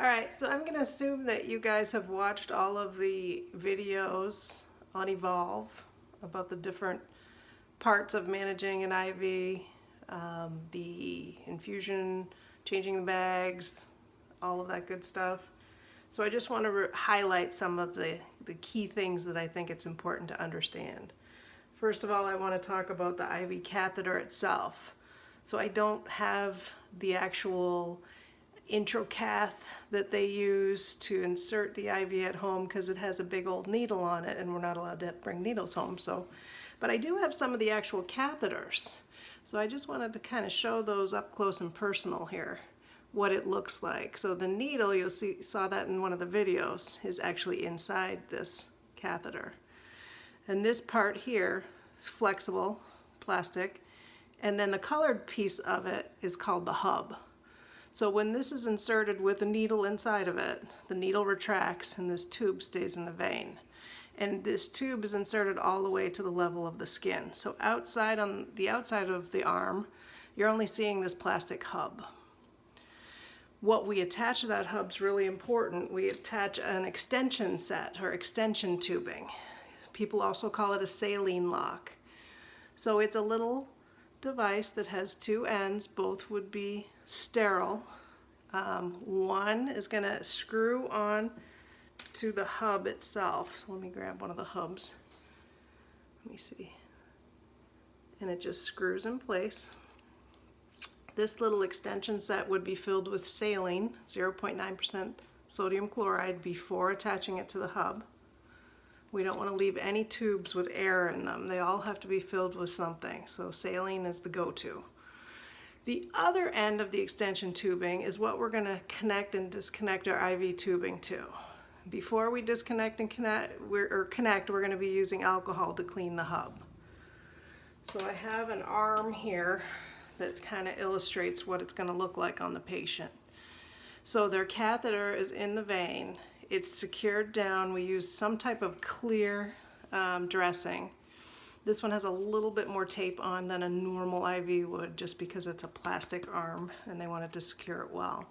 Alright, so I'm going to assume that you guys have watched all of the videos on Evolve about the different parts of managing an IV, the infusion, changing the bags, all of that good stuff. So I just want to highlight some of the key things that I think it's important to understand. First of all, I want to talk about the IV catheter itself. So I don't have the actual intro cath that they use to insert the IV at home because it has a big old needle on it and we're not allowed to bring needles home. But I do have some of the actual catheters. So I just wanted to kind of show those up close and personal here, what it looks like. So the needle, you'll saw that in one of the videos, is actually inside this catheter. And this part here is flexible, plastic, and then the colored piece of it is called the hub. So when this is inserted with the needle inside of it, the needle retracts and this tube stays in the vein. And this tube is inserted all the way to the level of the skin. So on the outside of the arm, you're only seeing this plastic hub. What we attach to that hub is really important. We attach an extension set or extension tubing. People also call it a saline lock. So it's a little device that has two ends. Both would be sterile. One is going to screw on to the hub itself. So let me grab one of the hubs. Let me see. And it just screws in place. This little extension set would be filled with saline, 0.9% sodium chloride, before attaching it to the hub. We don't want to leave any tubes with air in them. They all have to be filled with something. So saline is the go-to. The other end of the extension tubing is what we're going to connect and disconnect our IV tubing to. Before we disconnect and connect, we're going to be using alcohol to clean the hub. So I have an arm here that kind of illustrates what it's going to look like on the patient. So their catheter is in the vein. It's secured down. We use some type of clear dressing. This one has a little bit more tape on than a normal IV would, just because it's a plastic arm and they wanted to secure it well.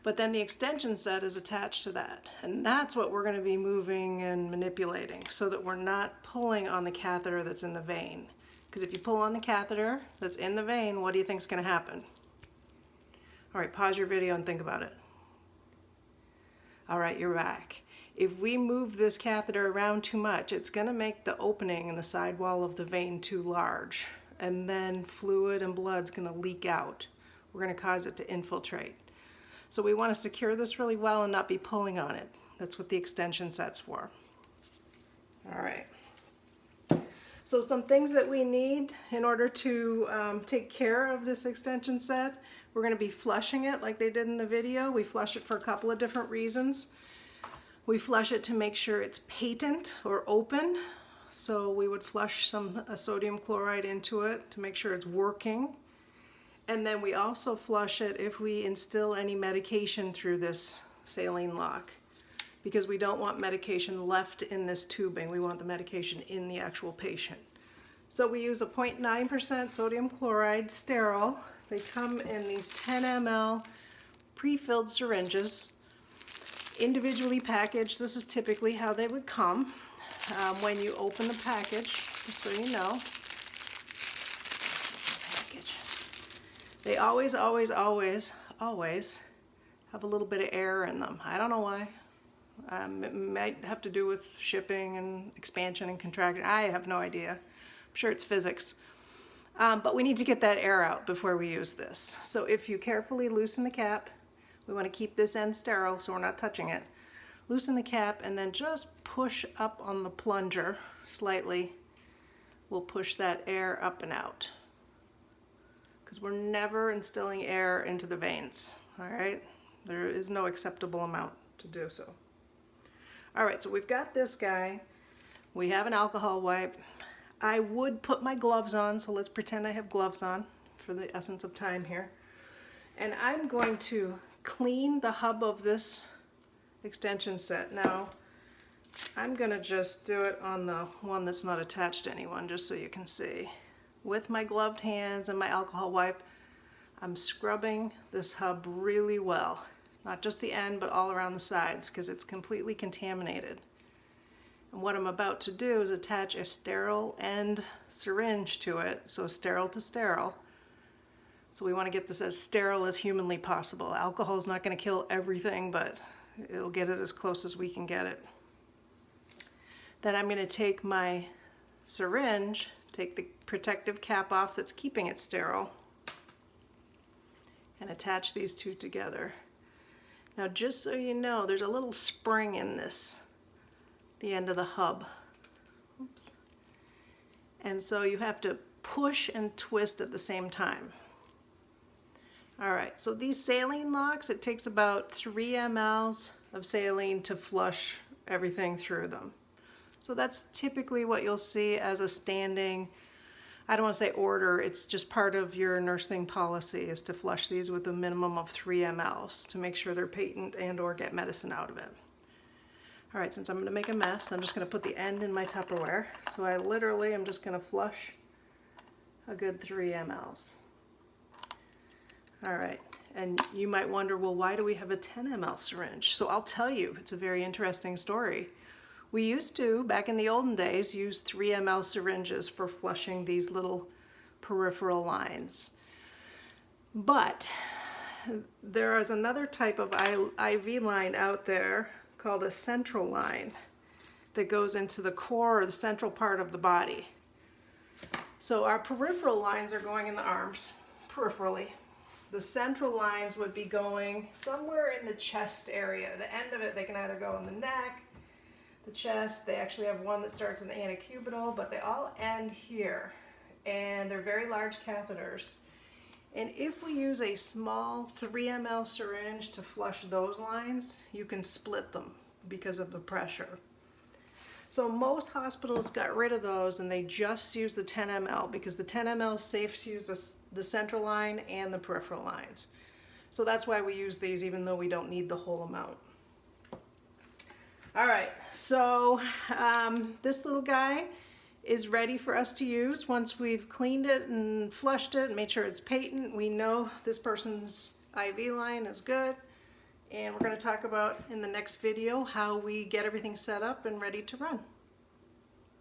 But then the extension set is attached to that, and that's what we're going to be moving and manipulating so that we're not pulling on the catheter that's in the vein. Because if you pull on the catheter that's in the vein, what do you think is going to happen? All right, pause your video and think about it. All right, you're back. If we move this catheter around too much, it's going to make the opening in the side wall of the vein too large, and then fluid and blood's going to leak out. We're going to cause it to infiltrate. So we want to secure this really well and not be pulling on it. That's what the extension set's for. All right. So some things that we need in order to take care of this extension set, we're going to be flushing it like they did in the video. We flush it for a couple of different reasons. We flush it to make sure it's patent or open. So we would flush some sodium chloride into it to make sure it's working. And then we also flush it if we instill any medication through this saline lock, because we don't want medication left in this tubing. We want the medication in the actual patient. So we use a 0.9% sodium chloride sterile. They come in these 10 ml pre-filled syringes, individually packaged. This is typically how they would come when you open the package, just so you know. They always have a little bit of air in them. I don't know why. It might have to do with shipping and expansion and contraction. I have no idea. I'm sure it's physics. But we need to get that air out before we use this. So if you carefully loosen the cap, we want to keep this end sterile so we're not touching it. Loosen the cap and then just push up on the plunger slightly. We'll push that air up and out, because we're never instilling air into the veins, all right? There is no acceptable amount to do so. All right, so we've got this guy. We have an alcohol wipe. I would put my gloves on, so let's pretend I have gloves on for the essence of time here. And I'm going to clean the hub of this extension set. Now, I'm gonna just do it on the one that's not attached to anyone, just so you can see. With my gloved hands and my alcohol wipe, I'm scrubbing this hub really well. not just the end, but all around the sides, because it's completely contaminated. And what I'm about to do is attach a sterile end syringe to it, so sterile to sterile. So we want to get this as sterile as humanly possible. Alcohol is not going to kill everything, but it'll get it as close as we can get it. Then I'm going to take my syringe, take the protective cap off that's keeping it sterile, and attach these two together. Now, just so you know, there's a little spring in this, the end of the hub. Oops. And so you have to push and twist at the same time. All right, so these saline locks, it takes about 3 mLs of saline to flush everything through them. So that's typically what you'll see as a standing, I don't want to say order, it's just part of your nursing policy is to flush these with a minimum of 3 mLs to make sure they're patent and or get medicine out of it. All right, since I'm going to make a mess, I'm just going to put the end in my Tupperware. So I literally am just going to flush a good 3 mLs. All right, and you might wonder, well, why do we have a 10 ml syringe? So I'll tell you, it's a very interesting story. We used to, back in the olden days, use 3 ml syringes for flushing these little peripheral lines. But there is another type of IV line out there called a central line that goes into the core or the central part of the body. So our peripheral lines are going in the arms, peripherally. The central lines would be going somewhere in the chest area. The end of it, they can either go in the neck, the chest. They actually have one that starts in the antecubital, but they all end here. And they're very large catheters. And if we use a small 3 ml syringe to flush those lines, you can split them because of the pressure. So most hospitals got rid of those and they just use the 10 ml because the 10 ml is safe to use the central line and the peripheral lines. So that's why we use these even though we don't need the whole amount. All right, so this little guy is ready for us to use. Once we've cleaned it and flushed it and made sure it's patent, we know this person's IV line is good. And we're going to talk about in the next video how we get everything set up and ready to run.